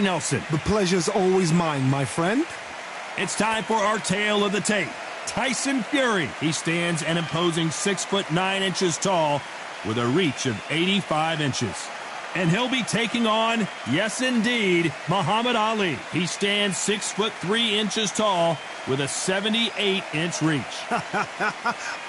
Nelson. The pleasure's always mine, my friend. It's time for our tale of the tape. Tyson Fury. He stands an imposing 6'9" tall with a reach of 85 inches. And he'll be taking on, yes indeed, Muhammad Ali. He stands 6'3" tall with a 78-inch reach.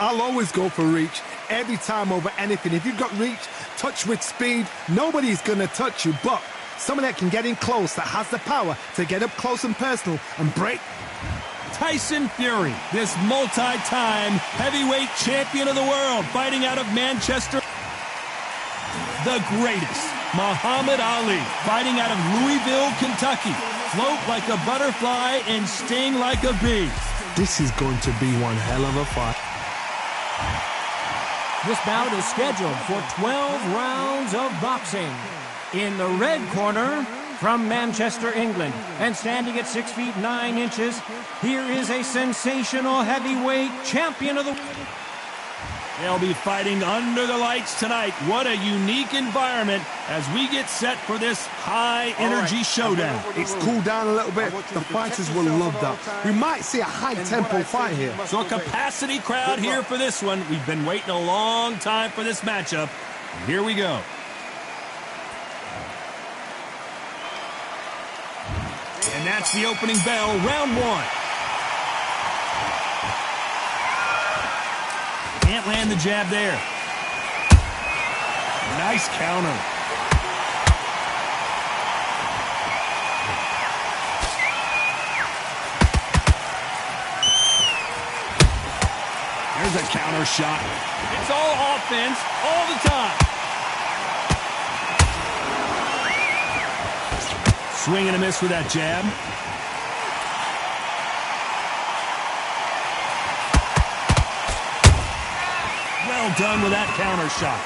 I'll always go for reach every time over anything. If you've got reach, touch with speed, nobody's going to touch you. But someone that can get in close, that has the power to get up close and personal and break. Tyson Fury, this multi-time heavyweight champion of the world, fighting out of Manchester. The greatest, Muhammad Ali, fighting out of Louisville, Kentucky. Float like a butterfly and sting like a bee. This is going to be one hell of a fight. This bout is scheduled for 12 rounds of boxing. In the red corner, from Manchester, England, and standing at 6'9", here is a sensational heavyweight champion of the world. They'll be fighting under the lights tonight. What a unique environment as we get set for this high-energy showdown. It's cooled down a little bit. The fighters will love that. We might see a high-tempo fight here. So a capacity crowd here for this one. We've been waiting a long time for this matchup. And here we go. And that's the opening bell, round one. Can't land the jab there. Nice counter. There's a counter shot. It's all offense all the time. Swing and a miss with that jab. Well done with that counter shot.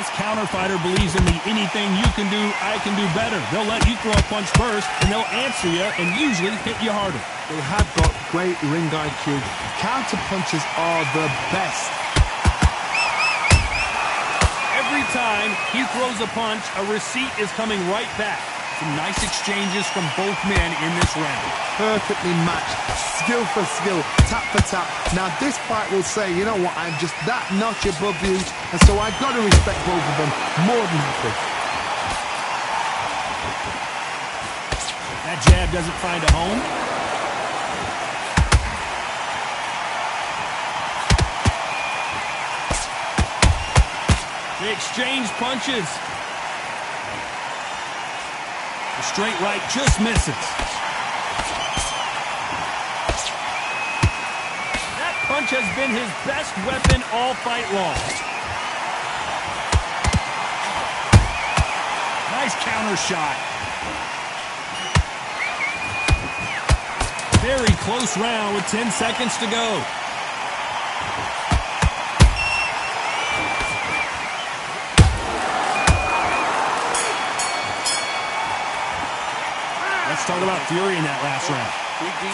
This counter fighter believes in the anything you can do, I can do better. They'll let you throw a punch first, and they'll answer you and usually hit you harder. They have got great ring IQ. Counter punches are the best. Every time he throws a punch, a receipt is coming right back. Some nice exchanges from both men in this round. Perfectly matched, skill for skill, tap for tap. Now this fight will say, you know what, I'm just that notch above you, and so I've got to respect both of them more than happy. That jab doesn't find a home. They exchange punches. The straight right just misses. That punch has been his best weapon all fight long. Nice counter shot. Very close round with 10 seconds to go. Let's talk about Fury in that last round.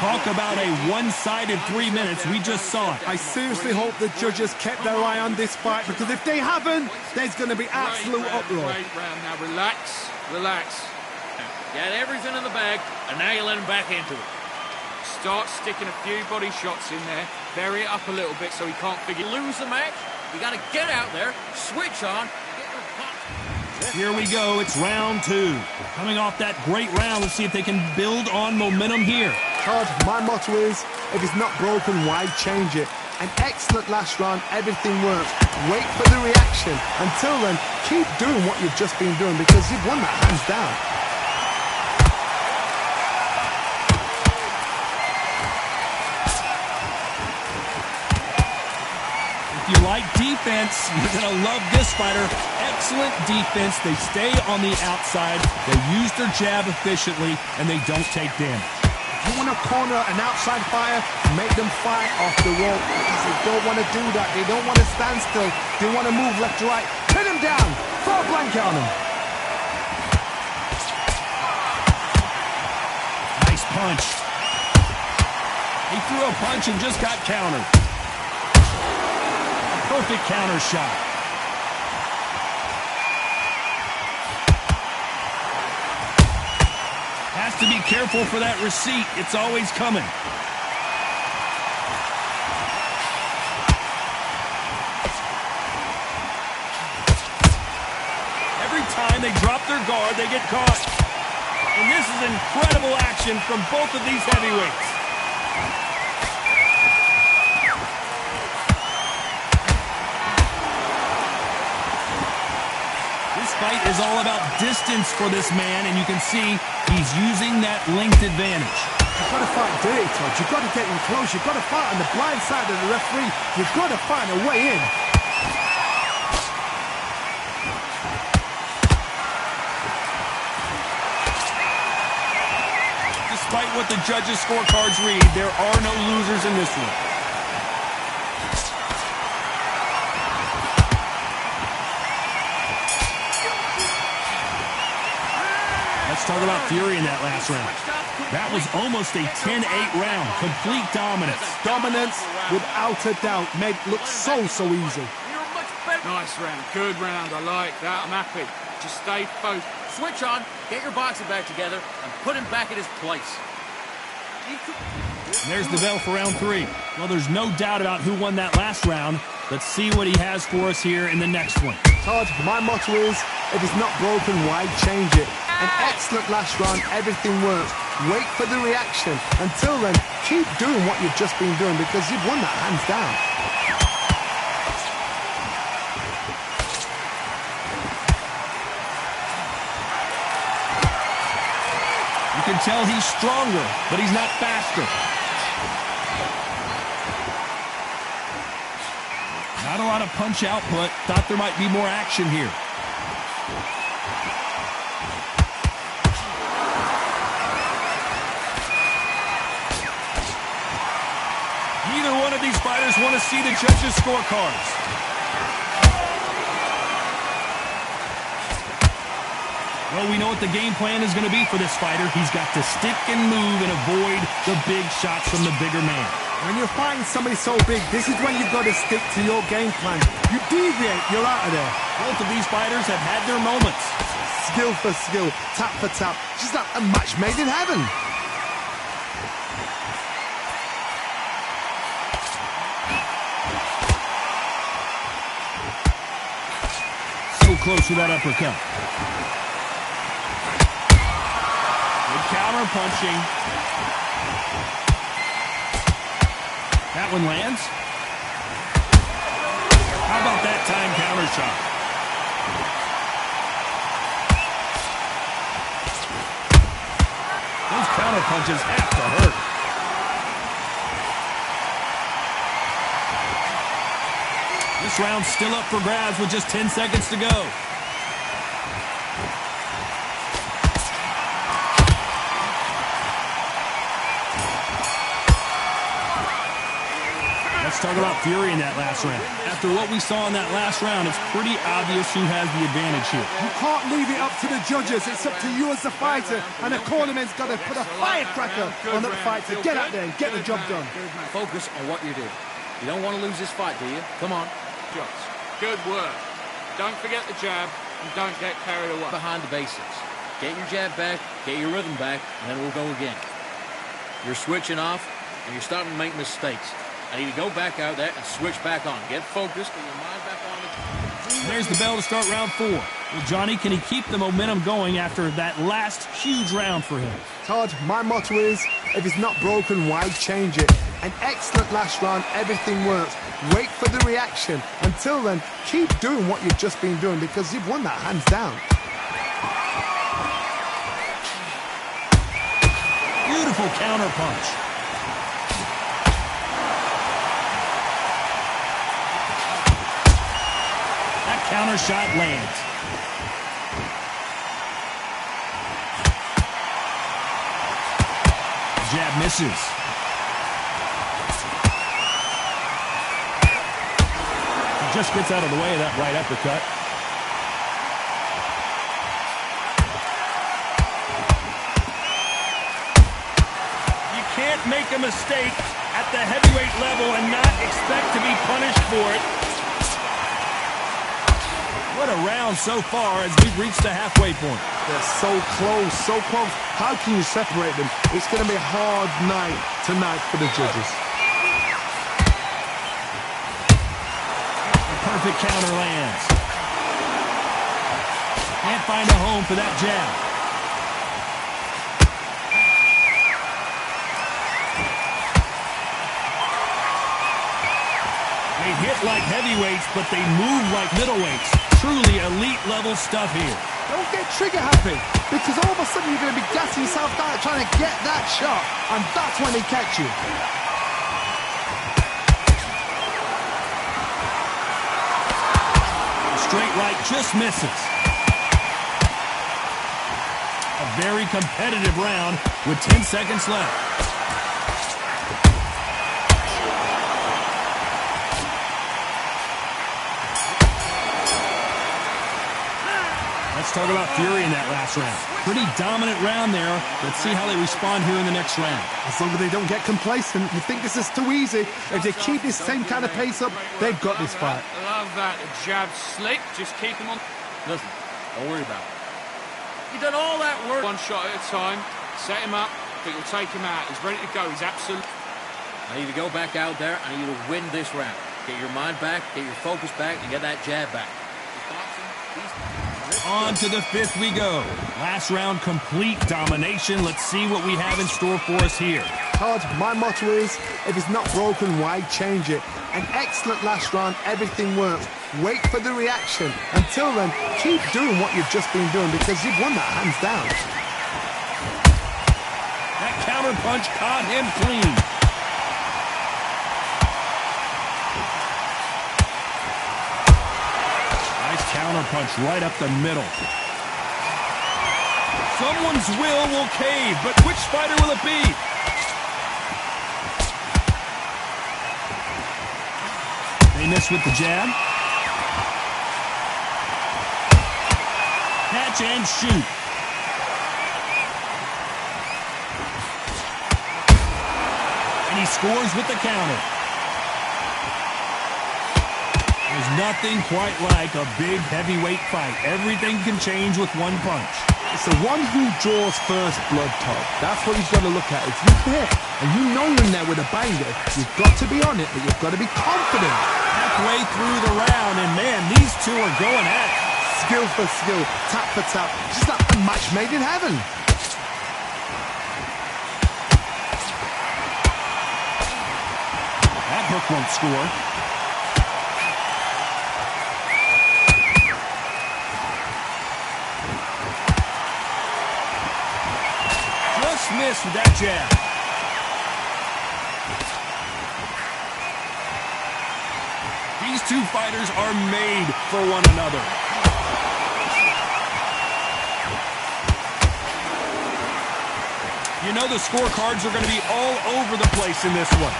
Talk about a one-sided 3 minutes. We just saw it. I seriously hope the judges kept their eye on this fight, because if they haven't, there's going to be absolute uproar. Now relax, relax. Get everything in the bag and nail him back into it. Start sticking a few body shots in there. Vary it up a little bit so he can't figure. Lose the match. You got to get out there, switch on. Here we go. It's round two. Coming off that great round, let's see if they can build on momentum here. Todd, my motto is, if it's not broken, why change it? An excellent last round, everything works. Wait for the reaction. Until then, keep doing what you've just been doing, because you've won that hands down. If you like defense, you're going to love this fighter. Excellent defense. They stay on the outside. They use their jab efficiently, and they don't take damage. You want to corner an outside fighter, make them fight off the rope, because they don't want to do that. They don't want to stand still. They want to move left to right. Pin them down. Throw a blanket on them. Nice punch. He threw a punch and just got countered. Perfect counter shot. to be careful for that receipt. It's always coming. Every time they drop their guard, they get caught. And this is incredible action from both of these heavyweights. This fight is all about distance for this man, and you can see he's using that length advantage. You've got to fight dirty, Todd. You've got to get in close. You've got to fight on the blind side of the referee. You've got to find a way in. Despite what the judges' scorecards read, there are no losers in this one. Let's talk about Fury in that last round. That was almost a 10-8 round. Complete dominance. Dominance, without a doubt, made it look so easy. Nice round. Good round. I like that. I'm happy. Just stay focused. Switch on, get your boxing bag together, and put him back at his place. And there's the bell for round 3. Well, there's no doubt about who won that last round. Let's see what he has for us here in the next one. Todd, my motto is, if it's not broken, why change it? An excellent last round, everything works. Wait for the reaction. Until then, keep doing what you've just been doing because you've won that hands down. You can tell he's stronger, but he's not faster. Not a lot of punch output. Thought there might be more action here. Neither one of these fighters want to see the judges' scorecards. Well, we know what the game plan is going to be for this fighter. He's got to stick and move and avoid the big shots from the bigger man. When you're fighting somebody so big, this is when you've got to stick to your game plan. You deviate, you're out of there. Both of these fighters have had their moments. Skill for skill, tap for tap. Just like a match made in heaven. So close with that uppercut. Good counter punching. That one lands. How about that time counter shot? Those counter punches have to hurt. This round's still up for grabs with just 10 seconds to go. Let's talk about Fury in that last round. After what we saw in that last round, it's pretty obvious who has the advantage here. You can't leave it up to the judges. It's up to you as the fighter. And the cornerman's got to put a firecracker on that fighter. Get out there and get the job done. Focus on what you're doing. You don't want to lose this fight, do you? Come on. Shots. Good work. Don't forget the jab and don't get carried away. Behind the basics. Get your jab back, get your rhythm back, and then we'll go again. You're switching off, and you're starting to make mistakes. I need to go back out there and switch back on. Get focused, get your mind back on it. There's the bell to start round 4. Well, Johnny, can he keep the momentum going after that last huge round for him? Todd, my motto is, if it's not broken, why change it? An excellent last round, everything works. Wait for the reaction. Until then, keep doing what you've just been doing because you've won that hands down. Beautiful counter punch. That counter shot lands. Jab misses. He just gets out of the way of that right uppercut. You can't make a mistake at the heavyweight level and not expect to be punished for it. What a round so far as we've reached the halfway point. They're so close, so close. How can you separate them? It's going to be a hard night tonight for the judges. The perfect counter lands. Can't find a home for that jab. They hit like heavyweights, but they move like middleweights. Truly elite-level stuff here. Don't get trigger happy, because all of a sudden you're going to be gassing yourself out trying to get that shot, and that's when they catch you. Straight right just misses. A very competitive round with 10 seconds left. Let's talk about Fury in that last round. Pretty dominant round there. Let's see how they respond here in the next round. As long as they don't get complacent, you think this is too easy. If they keep this same kind of pace up, they've got this fight. Love that jab slick. Just keep him on. Listen, don't worry about it. You've done all that work. One shot at a time. Set him up, but you'll take him out. He's ready to go. He's absolutely... I need to go back out there. I need you to win this round. Get your mind back, get your focus back, and get that jab back. On to the fifth we go. Last round, complete domination. Let's see what we have in store for us here. Todd, my motto is, if it's not broken, why change it? An excellent last round, everything works. Wait for the reaction. Until then, keep doing what you've just been doing because you've won that hands down. That counter punch caught him clean. Counter punch right up the middle. Someone's will cave, but which fighter will it be? They miss with the jab. Catch and shoot. And he scores with the counter. There's nothing quite like a big heavyweight fight. Everything can change with one punch. It's the one who draws first blood, Todd. That's what you've got to look at. If you hit and you know you're in there with a banger, you've got to be on it, but you've got to be confident. Halfway through the round, and man, these two are going at it. Skill for skill, tap for tap, just like a match made in heaven. That hook won't score. Miss with that jab. These two fighters are made for one another. You know the scorecards are going to be all over the place in this one.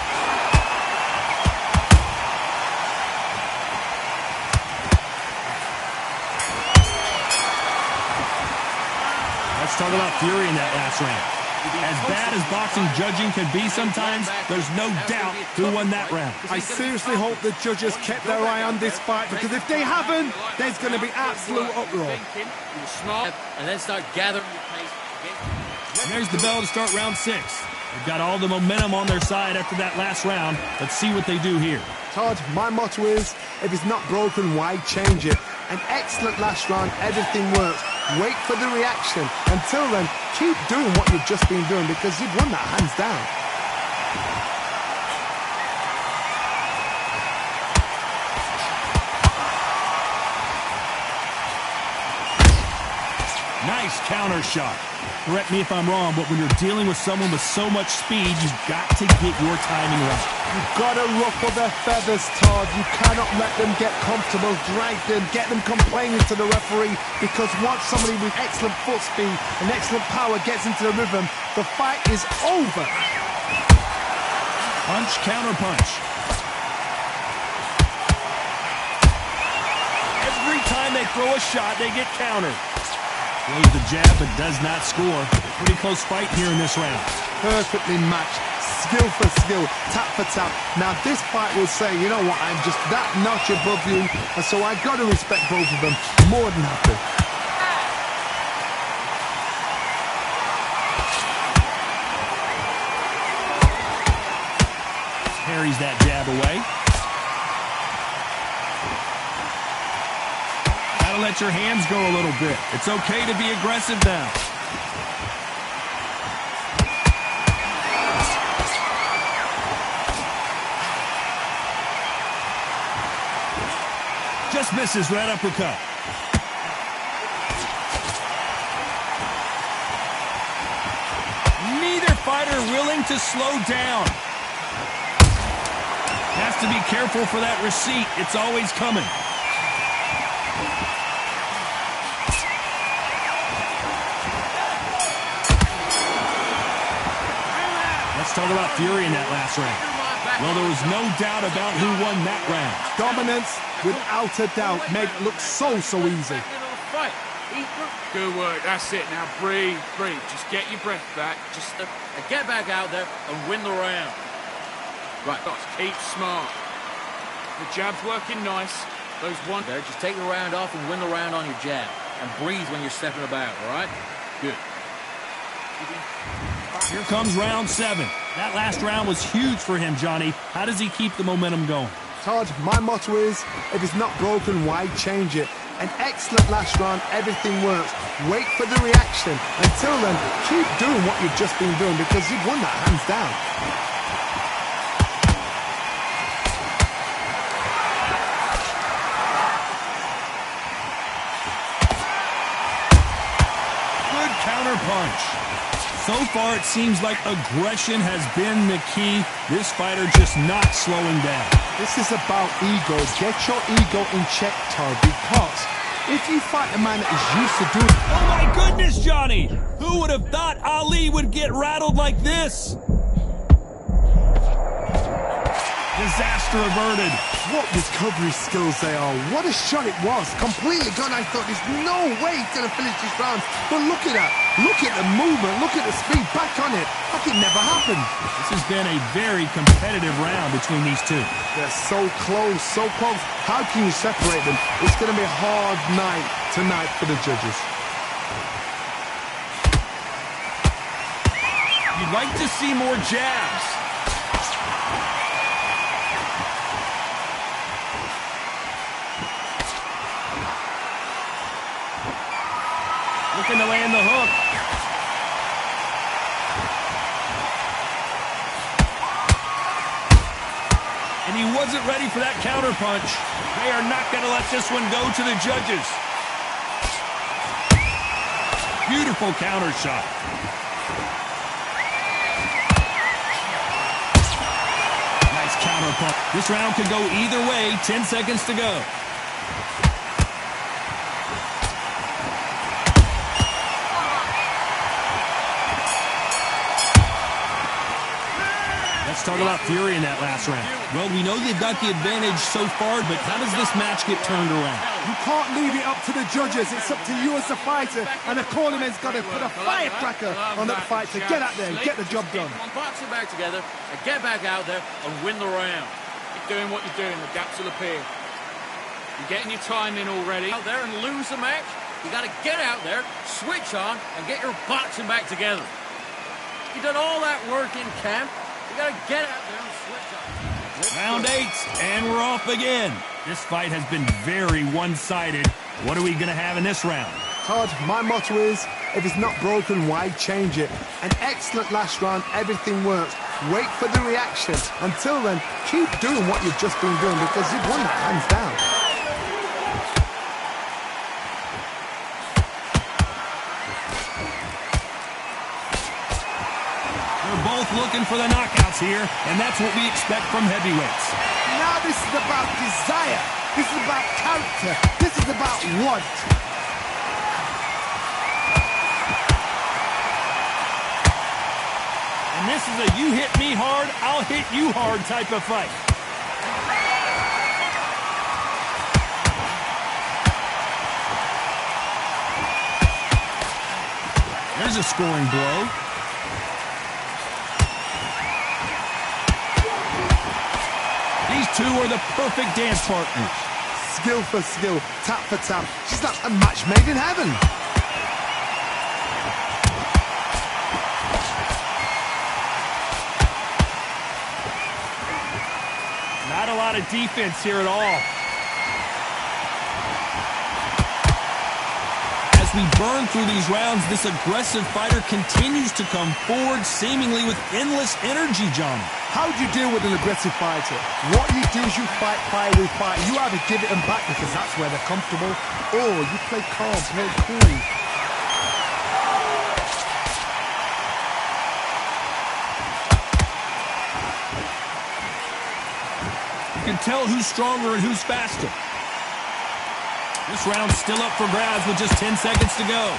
Let's talk about Fury in that last round. As bad as boxing judging can be sometimes, there's no doubt who won that round. I seriously hope the judges kept their eye on this fight, because if they haven't, there's going to be absolute uproar. And then start gathering your pace. And there's the bell to start round 6. They've got all the momentum on their side after that last round. Let's see what they do here. Todd, my motto is, if it's not broken, why change it? An excellent last round, everything works. Wait for the reaction. Until then, keep doing what you've just been doing because you've won that hands down. Nice counter shot. Correct me if I'm wrong, but when you're dealing with someone with so much speed, you've got to get your timing right. You've got to ruffle their feathers, Todd. You cannot let them get comfortable, drag them, get them complaining to the referee, because once somebody with excellent foot speed and excellent power gets into the rhythm, the fight is over. Punch, counter punch. Every time they throw a shot, they get countered. Throws the jab, but does not score. Pretty close fight here in this round. Perfectly matched. skill for skill, tap for tap. Now this fight will say, you know what, I'm just that notch above you, and so I've got to respect both of them more than happy. Parries that jab away. Gotta let your hands go a little bit. It's okay to be aggressive now. Just misses that uppercut. Neither fighter willing to slow down. Has to be careful for that receipt. It's always coming. Let's talk about Fury in that last round. Well, there was no doubt about who won that round. Dominance, without a doubt, made it look so easy. Good work. That's it. Now breathe. Just get your breath back. Just Get back out there and win the round. right. Keep smart. The jab's working nice. Those one There, just take the round off and win the round on your jab. And breathe when you're stepping about, all right? Good. Here comes round 7. That last round was huge for him, Johnny. How does he keep the momentum going? Todd, my motto is, if it's not broken, why change it? An excellent last round, everything works. Wait for the reaction. Until then, keep doing what you've just been doing because you've won that hands down. Good counter punch. So far, it seems like aggression has been the key. This fighter just not slowing down. This is about ego. Get your ego in check, Todd, because if you fight a man that is used to doing... Oh my goodness, Johnny! Who would have thought Ali would get rattled like this? Disaster averted. What recovery skills they are. What a shot it was. Completely gone. I thought there's no way he's going to finish this round. But look at that. Look at the movement. Look at the speed. Back on it. Like it never happened. This has been a very competitive round between these two. They're so close, so close. How can you separate them? It's going to be a hard night tonight for the judges. You'd like to see more jabs. Looking to land the hook. And he wasn't ready for that counter punch. They are not going to let this one go to the judges. Beautiful counter shot. Nice counter punch. This round could go either way. 10 seconds to go. Let's talk about Fury in that last round. Well, we know they've got the advantage so far, but how does this match get turned around? You can't leave it up to the judges. It's up to you as the fighter, and the cornerman's got to put a firecracker on that fight to get out there and get the job done. Box it back together and get back out there and win the round. keep doing what you're doing. The gaps will appear. You're getting your time in already. Out there and lose the match. You got to get out there, switch on, and get your boxing back together. You done all that work in camp. You got to get out there and switch on. Round 8, and we're off again. This fight has been very one-sided. What are we going to have in this round? Todd, my motto is, if it's not broken, why change it? An excellent last round, everything works. Wait for the reaction. Until then, keep doing what you've just been doing because you've won that hands down. They're both looking for the knockouts here, and that's what we expect from heavyweights. Now this is about desire. This is about character. This is about want. And this is a you hit me hard, I'll hit you hard type of fight. There's a scoring blow. two are the perfect dance partners. Skill for skill, tap for tap. She's like a match made in heaven. Not a lot of defense here at all. As we burn through these rounds, this aggressive fighter continues to come forward, seemingly with endless energy, Johnny. How do you deal with an aggressive fighter? What you do is you fight fire with fire. You either give it them back because that's where they're comfortable, or you play calm, play cool. You can tell who's stronger and who's faster. This round's still up for grabs with just 10 seconds to go.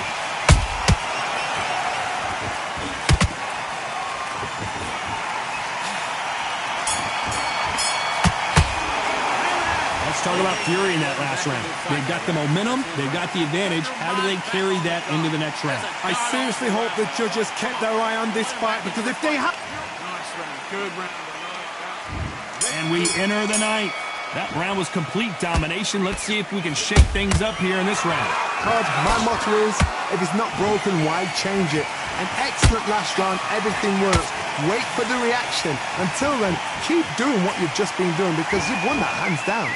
Let's talk about Fury in that last round. They've got the momentum, they've got the advantage. How do they carry that into the next round? I seriously hope the judges kept their eye on this fight, because if they have... Nice round, good round. And we enter the ninth. That round was complete domination. Let's see if we can shake things up here in this round. Todd, my motto is, if it's not broken, why change it? An excellent last round, everything works. Wait for the reaction. Until then, keep doing what you've just been doing, because you've won that hands down.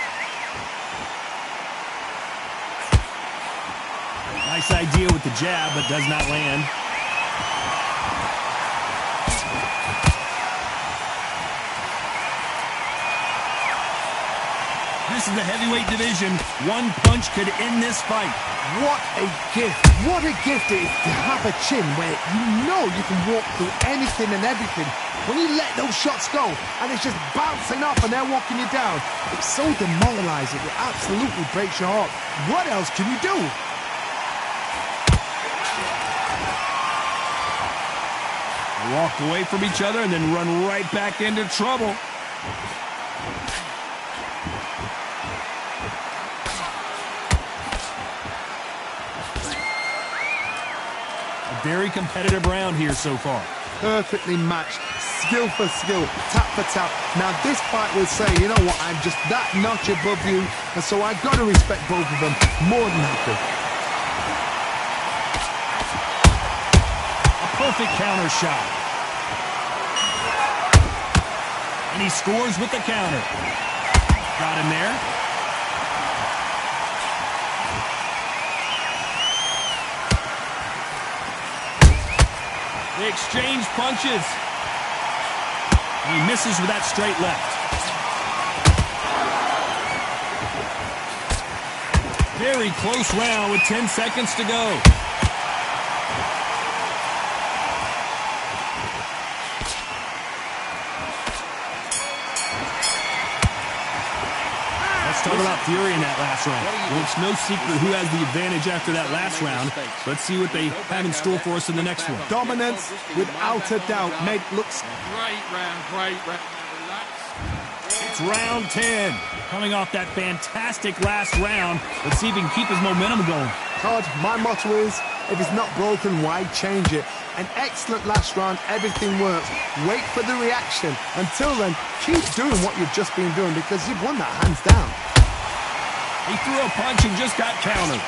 Nice idea with the jab, but does not land. This is the heavyweight division. One punch could end this fight. What a gift. What a gift it is to have a chin where you know you can walk through anything and everything. When you let those shots go and it's just bouncing off and they're walking you down, it's so demoralizing. It absolutely breaks your heart. What else can you do? They walk away from each other and then run right back into trouble. Very competitive round here so far. Perfectly matched, skill for skill, tap for tap. Now this fight will say, you know what, I'm just that notch above you, and so I've got to respect both of them more than happy. A perfect counter shot. And he scores with the counter. Got him there. They exchange punches. And he misses with that straight left. Very close round with 10 seconds to go. Talk about Fury in that last round. Well, it's no secret who has the advantage after that last round. Let's see what they have in store for us in the next one. Dominance, without a doubt, made looks... Great round, great round. It's round 10. Coming off that fantastic last round, let's see if he can keep his momentum going. Todd, my motto is, if it's not broken, why change it? An excellent last round, everything works. Wait for the reaction. Until then, keep doing what you've just been doing, because you've won that hands down. He threw a punch and just got countered.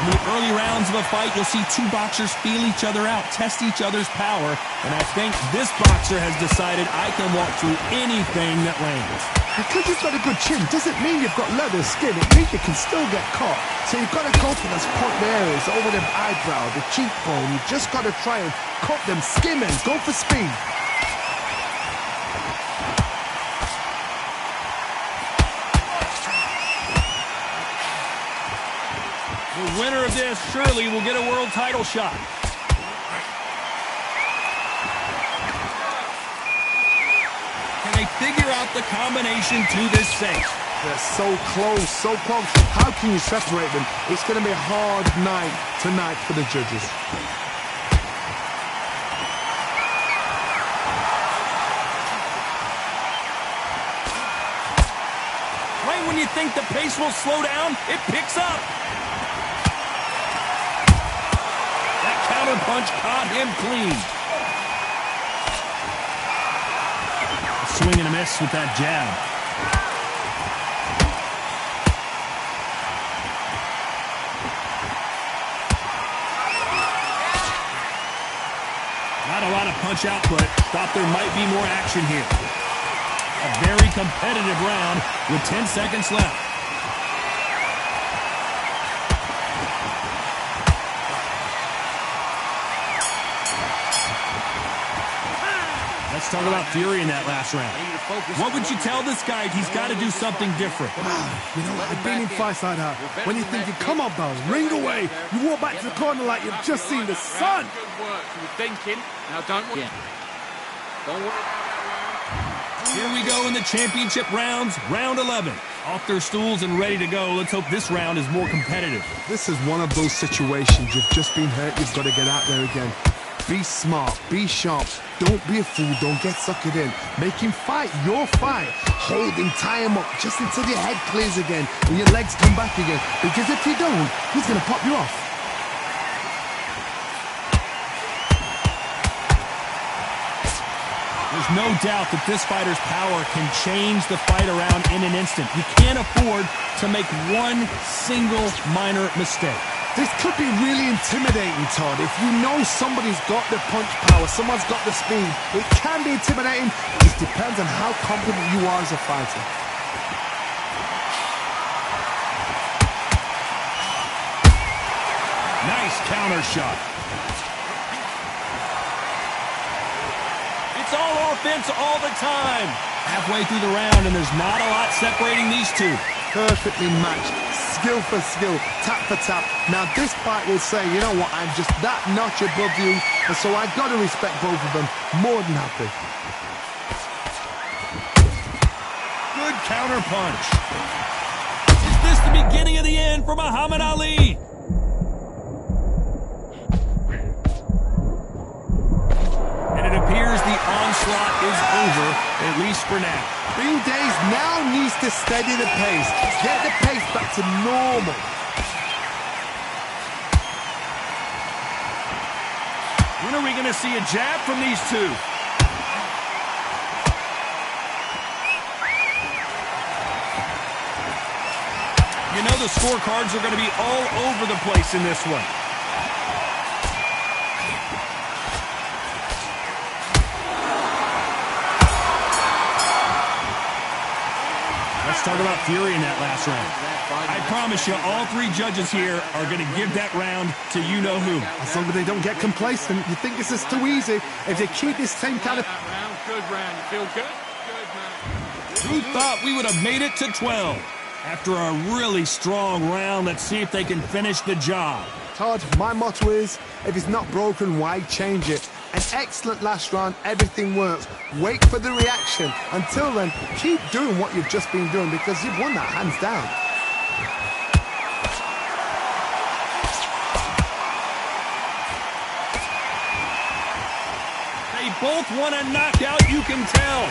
In the early rounds of a fight, you'll see two boxers feel each other out, test each other's power, and I think this boxer has decided I can walk through anything that lands. Because you've got a good chin doesn't mean you've got leather skin. It means you can still get caught. So you've got to go for those point areas, over the eyebrow, the cheekbone. You've just got to try and cut them, skim and go for speed. The winner of this surely will get a world title shot. Can they figure out the combination to this safe? They're so close, so close. How can you separate them? It's going to be a hard night tonight for the judges. Right when you think the pace will slow down, it picks up. That counter punch caught him clean. Swing and a miss with that jab. Not a lot of punch output. Thought there might be more action here. A very competitive round with 10 seconds left. Let's talk about Fury in that last round. What would you tell this guy? He's got to do something different. You know, I've been in fights like that. When you're thinking, come on, Bell, ring away. You walk back to the corner like you've just seen the sun. Good work. You were thinking. Now don't worry. Don't worry about that round. Here we go in the championship rounds, round 11. Off their stools and ready to go. Let's hope this round is more competitive. This is one of those situations. You've just been hurt. You've got to get out there again. Be smart. Be sharp. Don't be a fool. Don't get suckered in. Make him fight your fight. Hold him, tie him up just until your head clears again and your legs come back again. Because if you don't, he's going to pop you off. There's no doubt that this fighter's power can change the fight around in an instant. You can't afford to make one single minor mistake. This could be really intimidating, Todd. If you know somebody's got the punch power, someone's got the speed, it can be intimidating. It depends on how confident you are as a fighter. Nice counter shot. It's all offense all the time. Halfway through the round, and there's not a lot separating these two. Perfectly matched. Skill for skill, tap for tap. Now this fight will say, you know what, I'm just that notch above you, and so I've got to respect both of them. More than happy. Good counter punch. Is this the beginning of the end for Muhammad Ali? And it appears the onslaught is over, at least for now. Green Days now needs to steady the pace. Get the pace back to normal. When are we going to see a jab from these two? You know the scorecards are going to be all over the place in this one. Let's talk about Fury in that last round. I promise you, all three judges here are going to give that round to you-know-who. As long as they don't get complacent, you think this is too easy. If they keep this same kind of... Good round. You feel good? Good, man. Who thought we would have made it to 12? After a really strong round, let's see if they can finish the job. Todd, my motto is, if it's not broken, why change it? An excellent last round, everything works. Wait for the reaction. Until then, keep doing what you've just been doing because you've won that hands down. They both want a knockout, you can tell.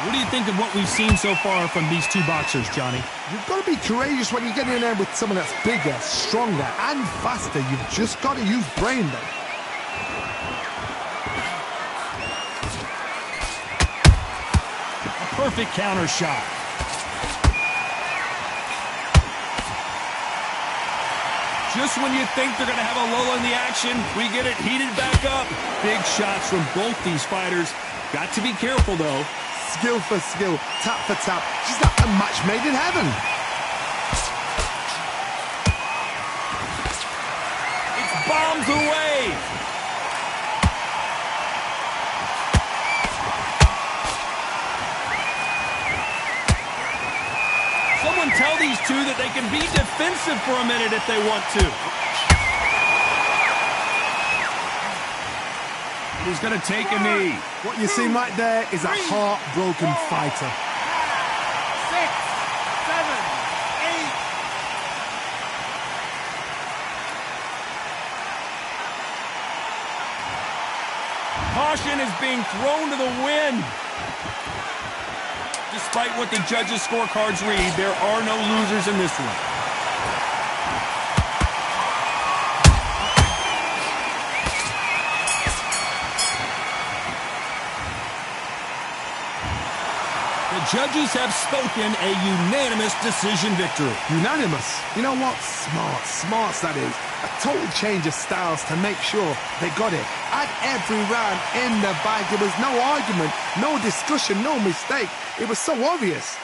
What do you think of what we've seen so far from these two boxers, Johnny? You've got to be courageous when you get in there with someone that's bigger, stronger, and faster. You've just got to use brain then. A perfect counter shot. Just when you think they're going to have a lull in the action, we get it heated back up. Big shots from both these fighters. Got to be careful, though. Skill for skill, tap for tap. Just like a match made in heaven. It's bombs away. Someone tell these two that they can be defensive for a minute if they want to. He's going to take a knee. What you see right there is a heartbroken fighter. 6, 7, 8. Caution is being thrown to the wind. Despite what the judges' scorecards read, there are no losers in this one. The judges have spoken a unanimous decision victory. Unanimous. You know what? Smart. Smarts, that is. A total change of styles to make sure they got it. At every round in the bag, there was no argument, no discussion, no mistake. It was so obvious.